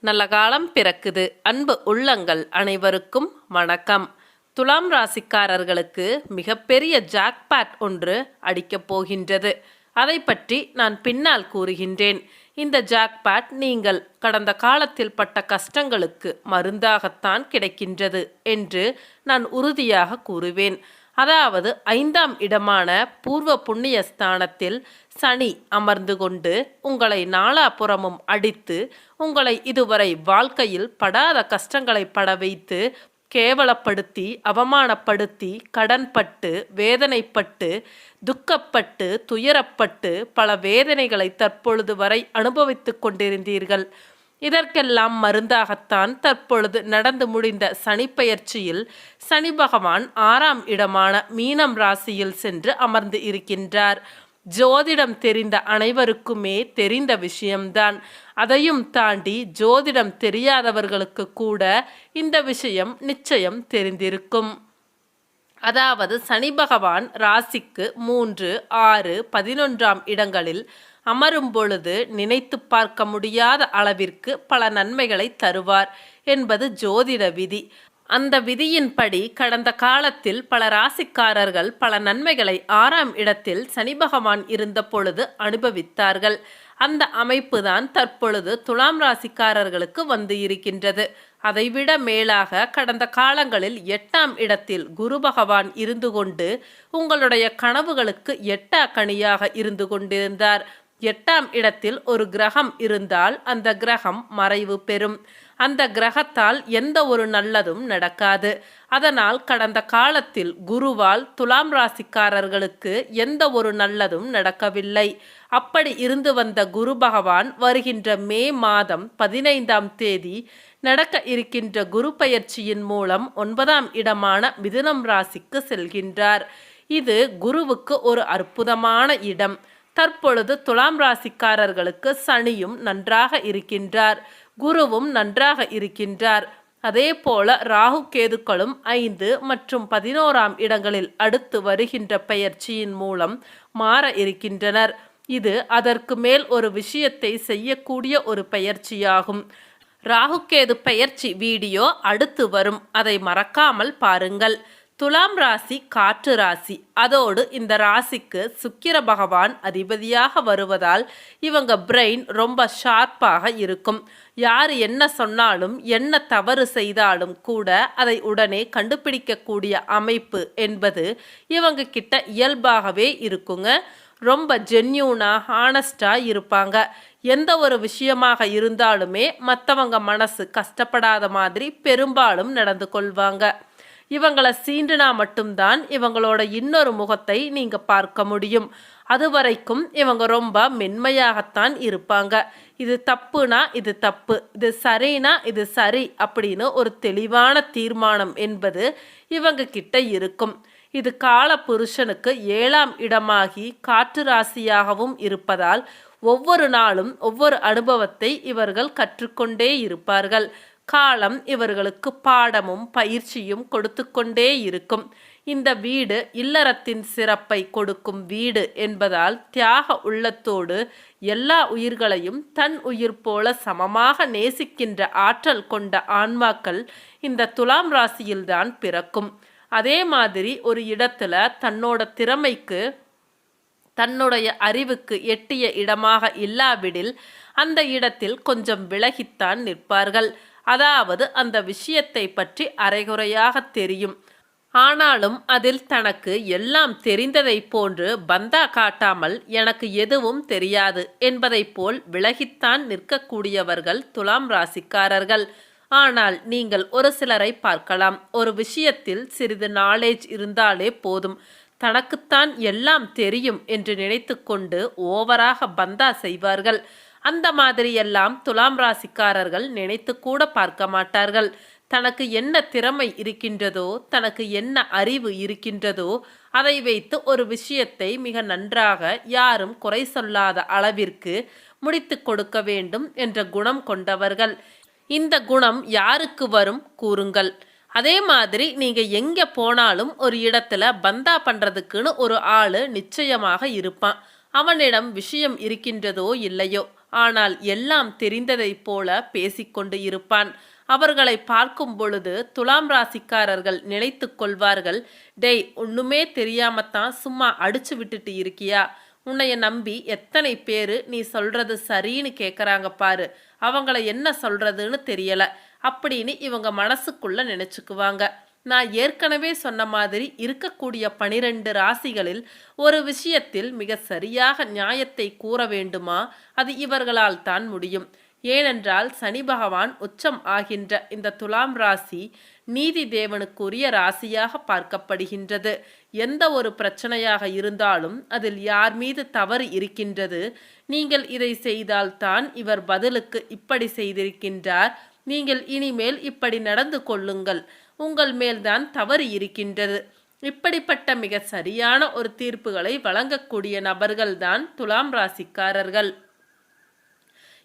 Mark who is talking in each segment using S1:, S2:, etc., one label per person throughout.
S1: நல்ல காலம் பிறக்குது. அன்பு உள்ளங்கள் அனைவருக்கும் வணக்கம். துலாம் ராசிக்காரர்களுக்கு மிகப்பெரிய ஜாக்பாட் ஒன்று அடிக்கப் போகின்றது. அதை பற்றி நான் பின்னால் கூறுகின்றேன். இந்த ஜாக்பாட் நீங்கள் கடந்த காலத்தில் பட்ட கஷ்டங்களுக்கு மருந்தாகத்தான் கிடைக்கின்றது என்று நான் உறுதியாக கூறுவேன். அதாவது 5ஆம் இடமான பூர்வ புண்ணிய ஸ்தானத்தில் சனி அமர்ந்து கொண்டு உங்களை நாலாபுறமும் அடித்து உங்களை இதுவரை வாழ்க்கையில் படாத கஷ்டங்களை பட வைத்து கேவலப்படுத்தி அவமானப்படுத்தி கடன்பட்டு வேதனைப்பட்டு துக்கப்பட்டு துயரப்பட்டு பல வேதனைகளை தற்பொழுது வரை அனுபவித்து கொண்டிருந்தீர்கள். இதற்கெல்லாம் மருந்தாகத்தான் தற்பொழுது நடந்து முடிந்த சனிப்பெயர்ச்சியில் சனி பகவான் 6ஆம் இடமான மீனம் ராசியில் சென்று அமர்ந்து இருக்கின்றார். ஜோதிடம் தெரிந்த அனைவருக்குமே தெரிந்த விஷயம்தான். அதையும் தாண்டி ஜோதிடம் தெரியாதவர்களுக்கு கூட இந்த விஷயம் நிச்சயம் தெரிந்திருக்கும். அதாவது சனி பகவான் ராசிக்கு 3, 6, 11ஆம் இடங்களில் அமரும் பொழுது நினைத்து பார்க்க முடியாத அளவிற்கு பல நன்மைகளை தருவார் என்பது ஜோதிட விதி. அந்த விதியின்படி கடந்த காலத்தில் பல ராசிக்காரர்கள் பல நன்மைகளை 6ஆம் இடத்தில் சனி பகவான் இருந்த பொழுது அனுபவித்தார்கள். அந்த அமைப்பு தான் தற்பொழுது துலாம் ராசிக்காரர்களுக்கு வந்து இருக்கின்றது. அதைவிட மேலாக கடந்த காலங்களில் 8ஆம் இடத்தில் குரு பகவான் இருந்து கொண்டு உங்களுடைய கனவுகளுக்கு எட்டா கனியாக இருந்து கொண்டிருந்தார். 8ஆம் இடத்தில் ஒரு கிரகம் இருந்தால் அந்த கிரகம் மறைவு பெறும். அந்த கிரகத்தால் எந்த ஒரு நல்லதும் நடக்காது. அதனால் கடந்த காலத்தில் குருவால் துலாம் ராசிக்காரர்களுக்கு எந்த ஒரு நல்லதும் நடக்கவில்லை. அப்படி இருந்து வந்த குரு பகவான் வருகின்ற மே மாதம் 15ஆம் தேதி நடக்க இருக்கின்ற குரு பயிற்சியின் மூலம் 9ஆம் இடமான மிதுனம் ராசிக்கு செல்கின்றார். இது குருவுக்கு ஒரு அற்புதமான இடம். தற்பொழுது துலாம் ராசிக்காரர்களுக்கு சனியும் நன்றாக இருக்கின்றார், குருவும் நன்றாக இருக்கின்றார். அதே போல ராகு கேதுக்களும் 5 மற்றும் 11ஆம் இடங்களில் அடுத்து வருகின்ற பெயர்ச்சியின் மூலம் மாற இருக்கின்றனர். இது அதற்கு மேல் ஒரு விஷயத்தை செய்யக்கூடிய ஒரு பெயர்ச்சியாகும். ராகுகேது பெயர்ச்சி வீடியோ அடுத்து வரும், அதை மறக்காமல் பாருங்கள். துலாம் ராசி காற்று ராசி. அதோடு இந்த ராசிக்கு சுக்கிர பகவான் அதிபதியாக வருவதால் இவங்க பிரெயின் ரொம்ப ஷார்ப்பாக இருக்கும். யார் என்ன சொன்னாலும் என்ன தவறு செய்தாலும் கூட அதை உடனே கண்டுபிடிக்கக்கூடிய அமைப்பு என்பது இவங்க கிட்ட இயல்பாகவே இருக்குங்க. ரொம்ப ஜென்யூனாக ஹானஸ்டாக இருப்பாங்க. எந்த ஒரு விஷயமாக இருந்தாலுமே மற்றவங்க மனசு கஷ்டப்படாத மாதிரி பெரும்பாலும் நடந்து கொள்வாங்க. இவங்களை சீண்டுனா மட்டும்தான் இவங்களோட இன்னொரு முகத்தை நீங்கள் பார்க்க முடியும். அதுவரைக்கும் இவங்க ரொம்ப மென்மையாகத்தான் இருப்பாங்க. இது தப்புனா இது தப்பு, இது சரினா இது சரி அப்படின்னு ஒரு தெளிவான தீர்மானம் என்பது இவங்க கிட்ட இருக்கும். இது கால புருஷனுக்கு 7ஆம் இடமாகி காற்று ராசியாகவும் இருப்பதால் ஒவ்வொரு நாளும் ஒவ்வொரு அனுபவத்தை இவர்கள் கற்றுக்கொண்டே இருப்பார்கள். காலம் இவர்களுக்கு பாடமும் பயிற்சியும் கொடுத்து கொண்டே இருக்கும். இந்த வீடு இல்லறத்தின் சிறப்பை கொடுக்கும் வீடு என்பதால் தியாக உள்ளத்தோடு எல்லா உயிர்களையும் தன் உயிர் போல சமமாக நேசிக்கின்ற ஆற்றல் கொண்ட ஆன்மாக்கள் இந்த துலாம் ராசியில்தான் பிறக்கும். அதே மாதிரி ஒரு இடத்துல தன்னோட திறமைக்கு தன்னுடைய அறிவுக்கு எட்டிய இடமாக இல்லாவிடில் அந்த இடத்தில் கொஞ்சம் விலகித்தான் நிற்பார்கள். அதாவது அந்த விஷயத்தை பற்றி அரைகுறையாக தெரியும், ஆனாலும் அதில் தனக்கு எல்லாம் தெரிந்ததை போன்று பந்தா காட்டாமல் எனக்கு எதுவும் தெரியாது என்பதை போல் விலகித்தான் நிற்கக்கூடியவர்கள் துலாம் ராசிக்காரர்கள். ஆனால் நீங்கள் ஒரு சிலரை பார்க்கலாம், ஒரு விஷயத்தில் சிறிது நாலேஜ் இருந்தாலே போதும், தனக்குத்தான் எல்லாம் தெரியும் என்று நினைத்து கொண்டு ஓவராக பந்தா செய்வார்கள். அந்த மாதிரியெல்லாம் துலாம் ராசிக்காரர்கள் நினைத்து கூட பார்க்க மாட்டார்கள். தனக்கு என்ன திறமை இருக்கின்றதோ, தனக்கு என்ன அறிவு இருக்கின்றதோ அதை வைத்து ஒரு விஷயத்தை மிக நன்றாக யாரும் குறை சொல்லாத அளவிற்கு முடித்து கொடுக்க வேண்டும் என்ற குணம் கொண்டவர்கள். இந்த குணம் யாருக்கு வரும் கூறுங்கள். அதே மாதிரி நீங்கள் எங்கே போனாலும் ஒரு இடத்துல பந்தா பண்ணுறதுக்குன்னு ஒரு ஆள் நிச்சயமாக இருப்பான். அவனிடம் விஷயம் இருக்கின்றதோ இல்லையோ ஆனால் எல்லாம் தெரிந்ததைப் போல பேசிக்கொண்டு இருப்பான். அவர்களை பார்க்கும் பொழுது துலாம் ராசிக்காரர்கள் நினைத்து கொள்வார்கள், டேய் ஒண்ணுமே தெரியாமத்தான் சும்மா அடிச்சு விட்டுட்டு இருக்கியா, உன்னைய நம்பி எத்தனை பேரு நீ சொல்றது சரின்னு கேட்குறாங்க பாரு, அவங்கள என்ன சொல்றதுன்னு தெரியல அப்படின்னு இவங்க மனசுக்குள்ள நினைச்சுக்குவாங்க. நான் ஏற்கனவே சொன்ன மாதிரி இருக்கக்கூடிய 12 ராசிகளில் ஒரு விஷயத்தில் மிக சரியாக நியாயத்தை கூற வேண்டுமா, அது இவர்களால் தான் முடியும். ஏனென்றால் சனி பகவான் உச்சம் ஆகின்ற இந்த துலாம் ராசி நீதி தேவனுக்குரிய ராசியாக பார்க்கப்படுகின்றது. எந்த ஒரு பிரச்சனையாக இருந்தாலும் அதில் யார் மீது தவறு இருக்கின்றது, நீங்கள் இதை செய்தால்தான் இவர் பதிலுக்கு இப்படி செய்திருக்கின்றார், நீங்கள் இனிமேல் இப்படி நடந்து கொள்ளுங்கள், உங்கள் மேல்தான் தவறு இருக்கின்றது, இப்படிப்பட்ட மிக சரியான ஒரு தீர்ப்புகளை வழங்கக்கூடிய நபர்கள்தான் துலாம் ராசிக்காரர்கள்.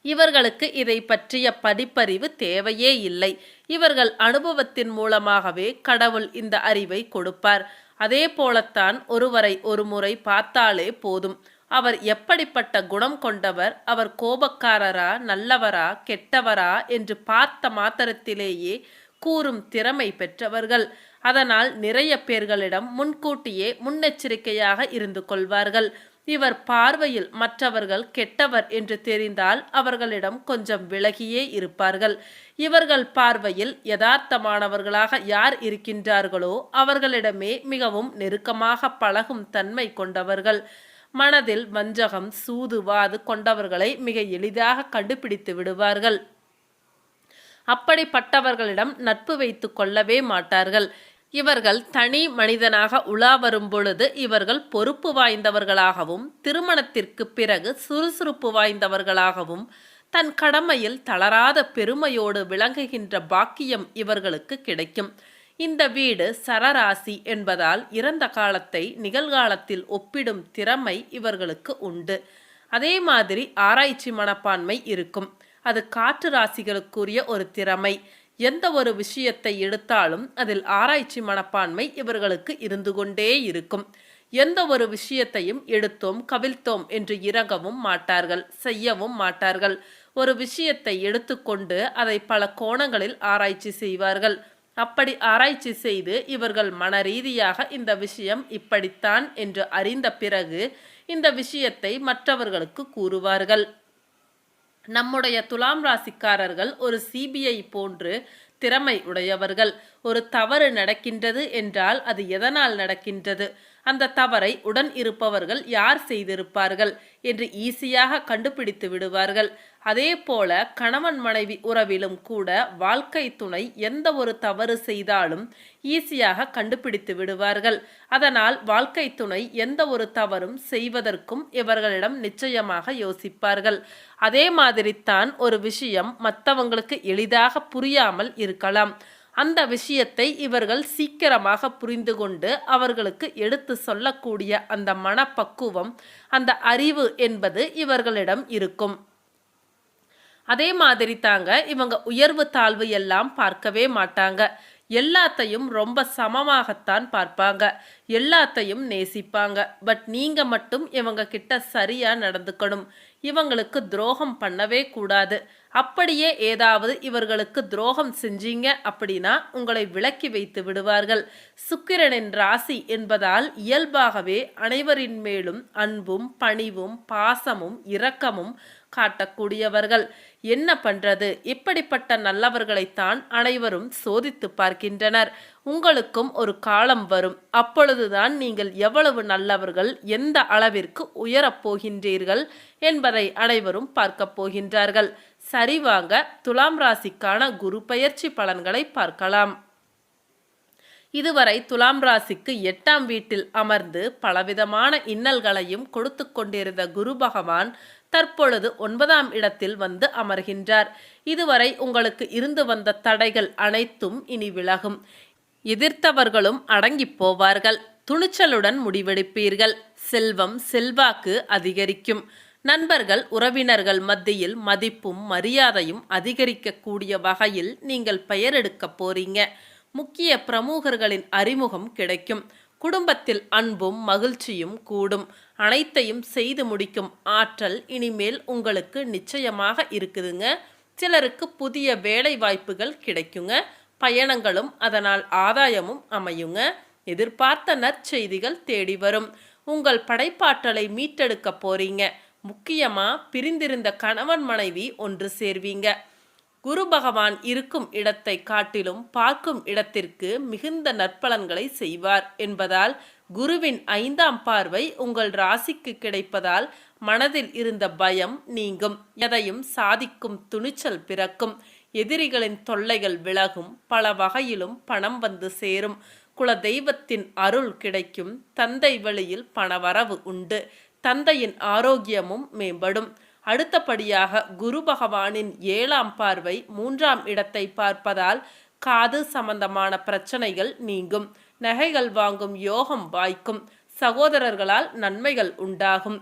S1: இவர்களுக்கு இதை பற்றிய படிப்பறிவு தேவையே இல்லை. இவர்கள் அனுபவத்தின் மூலமாகவே கடவுள் இந்த அறிவை கொடுப்பார். அதே போலத்தான் ஒருவரை ஒரு முறை பார்த்தாலே போதும், அவர் எப்படிப்பட்ட குணம் கொண்டவர், அவர் கோபக்காரரா நல்லவரா கெட்டவரா என்று பார்த்த மாத்திரத்திலேயே கூறும் திறமை பெற்றவர்கள். அதனால் நிறைய பேர்களிடம் முன்கூட்டியே முன்னெச்சரிக்கையாக இருந்து கொள்வார்கள். இவர் பார்வையில் மற்றவர்கள் கெட்டவர் என்று தெரிந்தால் அவர்களிடம் கொஞ்சம் விலகியே இருப்பார்கள். இவர்கள் பார்வையில் யதார்த்தமானவர்களாக யார் இருக்கின்றார்களோ அவர்களிடமே மிகவும் நெருக்கமாக பழகும் தன்மை கொண்டவர்கள். மனதில் வஞ்சகம் சூதுவாது கொண்டவர்களை மிக எளிதாக கண்டுபிடித்து விடுவார்கள். அப்படிப்பட்டவர்களிடம் நட்பு வைத்து கொள்ளவே மாட்டார்கள். இவர்கள் தனி மனிதனாக உலா வரும் பொழுது இவர்கள் பொறுப்பு வாய்ந்தவர்களாகவும் திருமணத்திற்கு பிறகு சுறுசுறுப்பு வாய்ந்தவர்களாகவும் தன் கடமையில் தளராத பெருமையோடு விளங்குகின்ற பாக்கியம் இவர்களுக்கு கிடைக்கும். இந்த வீடு சரராசி என்பதால் இறந்த காலத்தை நிகழ்காலத்தில் ஒப்பிடும் திறமை இவர்களுக்கு உண்டு. அதே மாதிரி ஆராய்ச்சி மனப்பான்மை இருக்கும். அது காற்று ராசிகளுக்குரிய ஒரு திறமை. எந்த ஒரு விஷயத்தை எடுத்தாலும் அதில் ஆராய்ச்சி மனப்பான்மை இவர்களுக்கு இருந்து கொண்டே இருக்கும். எந்த ஒரு விஷயத்தையும் எடுத்தோம் கவிழ்த்தோம் என்று இறங்கவும் மாட்டார்கள், செய்யவும் மாட்டார்கள். ஒரு விஷயத்தை எடுத்துக்கொண்டு அதை பல கோணங்களில் ஆராய்ச்சி செய்வார்கள். அப்படி ஆராய்ச்சி செய்து இவர்கள் மன ரீதியாக இந்த விஷயம் இப்படித்தான் என்று அறிந்த பிறகு இந்த விஷயத்தை மற்றவர்களுக்கு கூறுவார்கள். நம்முடைய துலாம் ராசிக்காரர்கள் ஒரு சிபிஐ போன்று திறமை உடையவர்கள். ஒரு தவறு நடக்கின்றது என்றால் அது எதனால் நடக்கின்றது, அந்த தவறை உடன் இருப்பவர்கள் யார் செய்திருப்பார்கள் என்று ஈஸியாக கண்டுபிடித்து விடுவார்கள். அதே போல கணவன் மனைவி உறவிலும் கூட வாழ்க்கை துணை எந்த ஒரு தவறு செய்தாலும் ஈஸியாக கண்டுபிடித்து விடுவார்கள். அதனால் வாழ்க்கை துணை எந்த ஒரு தவறும் செய்வதற்கும் இவர்களிடம் நிச்சயமாக யோசிப்பார்கள். அதே மாதிரித்தான் ஒரு விஷயம் மற்றவங்களுக்கு எளிதாக புரியாமல் இருக்கலாம். அந்த விஷயத்தை இவர்கள் சீக்கிரமாக புரிந்து கொண்டு அவர்களுக்கு எடுத்து சொல்லக்கூடிய அந்த மனப்பக்குவம், அந்த அறிவு என்பது இவர்களிடம் இருக்கும். அதே மாதிரி தாங்க இவங்க உயர்வு தாழ்வு எல்லாம் பார்க்கவே மாட்டாங்க. எல்லாத்தையும் ரொம்ப சமமாகத்தான் பார்ப்பாங்க, எல்லாத்தையும் நேசிப்பாங்க. பட் நீங்க மட்டும் இவங்க கிட்ட சரியா நடந்துக்கணும். இவங்களுக்கு துரோகம் பண்ணவே கூடாது. அப்படியே ஏதாவது இவர்களுக்கு துரோகம் செஞ்சீங்க அப்படின்னா உங்களை விலக்கி வைத்து விடுவார்கள். சுக்கிரனின் ராசி என்பதால் இயல்பாகவே அனைவரின் மேலும் அன்பும் பணிவும் பாசமும் இரக்கமும் காட்டக்கூடியவர்கள். என்ன பண்றது, இப்படிப்பட்ட நல்லவர்களைத்தான் அனைவரும் சோதித்து பார்க்கின்றனர். உங்களுக்கும் ஒரு காலம் வரும், அப்பொழுதுதான் நீங்கள் எவ்வளவு நல்லவர்கள், எந்த அளவிற்கு உயரப் போகின்றீர்கள் என்பதை அனைவரும் பார்க்க போகின்றார்கள். சரிவாங்க, துலாம் ராசிக்கான குரு பெயர்ச்சி பலன்களை பார்க்கலாம். இதுவரை துலாம் ராசிக்கு 8ஆம் வீட்டில் அமர்ந்து பலவிதமான இன்னல்களையும் கொடுத்து கொண்டிருந்த குரு பகவான் தற்பொழுது 9ஆம் இடத்தில் வந்து அமர்கின்றார். இதுவரை உங்களுக்கு இருந்து வந்த தடைகள் அனைத்தும் இனி விலகும். எதிர்த்தவர்களும் அடங்கி போவார்கள். துணிச்சலுடன் முடிவெடுப்பீர்கள். செல்வம் செல்வாக்கு அதிகரிக்கும். நண்பர்கள் உறவினர்கள் மத்தியில் மதிப்பும் மரியாதையும் அதிகரிக்கக்கூடிய வகையில் நீங்கள் பெயர் எடுக்க போறீங்க. முக்கிய பிரமுகர்களின் அறிமுகம் கிடைக்கும். குடும்பத்தில் அன்பும் மகிழ்ச்சியும் கூடும். அனைத்தையும் செய்து முடிக்கும் ஆற்றல் இனிமேல் உங்களுக்கு நிச்சயமாக இருக்குதுங்க. சிலருக்கு புதிய வேலை வாய்ப்புகள் கிடைக்குங்க. பயணங்களும் அதனால் ஆதாயமும் அமையுங்க. எதிர்பார்த்த நற்செய்திகள் தேடி வரும். உங்கள் படைப்பாற்றலை மீட்டெடுக்க போறீங்க. முக்கியமா பிரிந்திருந்த கணவன் மனைவி ஒன்று சேர்வீங்க. குரு பகவான் இருக்கும் இடத்தை காட்டிலும் பார்க்கும் இடத்திற்கு மிகுந்த நற்பலன்களை செய்வார் என்பதால் குருவின் 5ஆம் பார்வை உங்கள் ராசிக்கு கிடைப்பதால் மனதில் இருந்த பயம் நீங்கும். எதையும் சாதிக்கும் துணிச்சல் பிறக்கும். எதிரிகளின் தொல்லைகள் விலகும். பல வகையிலும் பணம் வந்து சேரும். குல தெய்வத்தின் அருள் கிடைக்கும். தந்தை வழியில் பணவரவு உண்டு. தந்தையின் ஆரோக்கியமும் மேம்படும். அடுத்தபடியாக குரு பகவானின் 7ஆம் பார்வை 3ஆம் இடத்தை பார்ப்பதால் காது சம்பந்தமான பிரச்சனைகள் நீங்கும். நகைகள் வாங்கும் யோகம் வாய்க்கும். சகோதரர்களால் நன்மைகள் உண்டாகும்.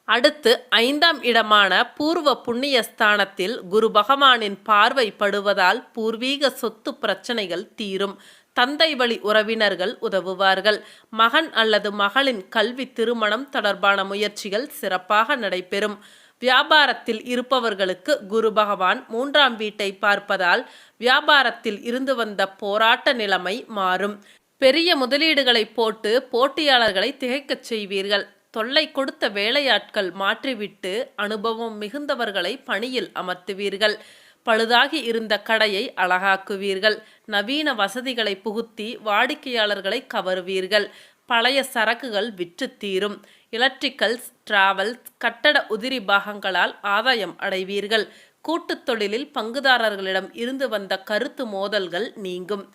S1: அடுத்து 5ஆம் இடமான பூர்வ புண்ணிய ஸ்தானத்தில் குரு பகவானின் பார்வை படுவதால் பூர்வீக சொத்து பிரச்சனைகள் தீரும். தந்தை வழி உறவினர்கள் உதவுவார்கள். மகன் அல்லது மகளின் கல்வி திருமணம் தொடர்பான முயற்சிகள் சிறப்பாக நடைபெறும். வியாபாரத்தில் இருப்பவர்களுக்கு குரு பகவான் 3ஆம் வீட்டை பார்ப்பதால் வியாபாரத்தில் இருந்து வந்த போராட்ட நிலைமை மாறும். பெரிய முதலீடுகளை போட்டு போட்டியாளர்களை திகைக்கச் செய்வீர்கள். தொல்லை கொடுத்த வேலையாட்கள் மாற்றிவிட்டு அனுபவம் மிகுந்தவர்களை பணியில் அமர்த்துவீர்கள். பழுதாகி இருந்த கடையை அழகாக்குவீர்கள். நவீன வசதிகளை புகுத்தி வாடிக்கையாளர்களை கவருவீர்கள். பழைய சரக்குகள் விற்று தீரும். எலக்ட்ரிக்கல்ஸ், டிராவல்ஸ், கட்டட உதிரி பாகங்களால் ஆதாயம் அடைவீர்கள். கூட்டுத் தொழிலில் பங்குதாரர்களிடம் இருந்து வந்த கருத்து மோதல்கள் நீங்கும்.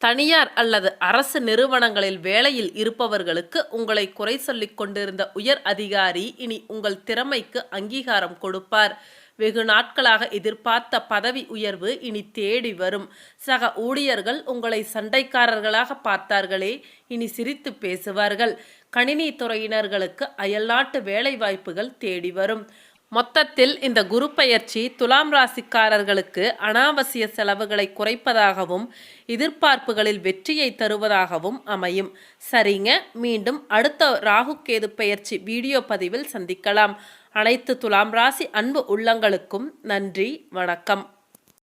S1: தனியார் அல்லது அரசு நிறுவனங்களில் வேலையில் இருப்பவர்களுக்கு உங்களை குறை சொல்லிக் கொண்டிருந்த உயர் அதிகாரி இனி உங்கள் திறமைக்கு அங்கீகாரம் கொடுப்பார். வெகு நாட்களாக எதிர்பார்த்த பதவி உயர்வு இனி தேடி வரும். சக ஊழியர்கள் உங்களை சண்டைக்காரர்களாக பார்த்தார்களே, இனி சிரித்து பேசுவார்கள். கணினி துறையினர்களுக்கு அயல்நாட்டு வேலை வாய்ப்புகள் தேடி வரும். மொத்தத்தில் இந்த குரு பெயர்ச்சி துலாம் ராசிக்காரர்களுக்கு அனாவசிய செலவுகளை குறைப்பதாகவும் எதிர்பார்ப்புகளில் வெற்றியை தருவதாகவும் அமையும். சரிங்க, மீண்டும் அடுத்த ராகு கேது பெயர்ச்சி வீடியோ பதிவில் சந்திக்கலாம். அனைத்து துலாம் ராசி அன்பு உள்ளங்களுக்கும் நன்றி, வணக்கம்.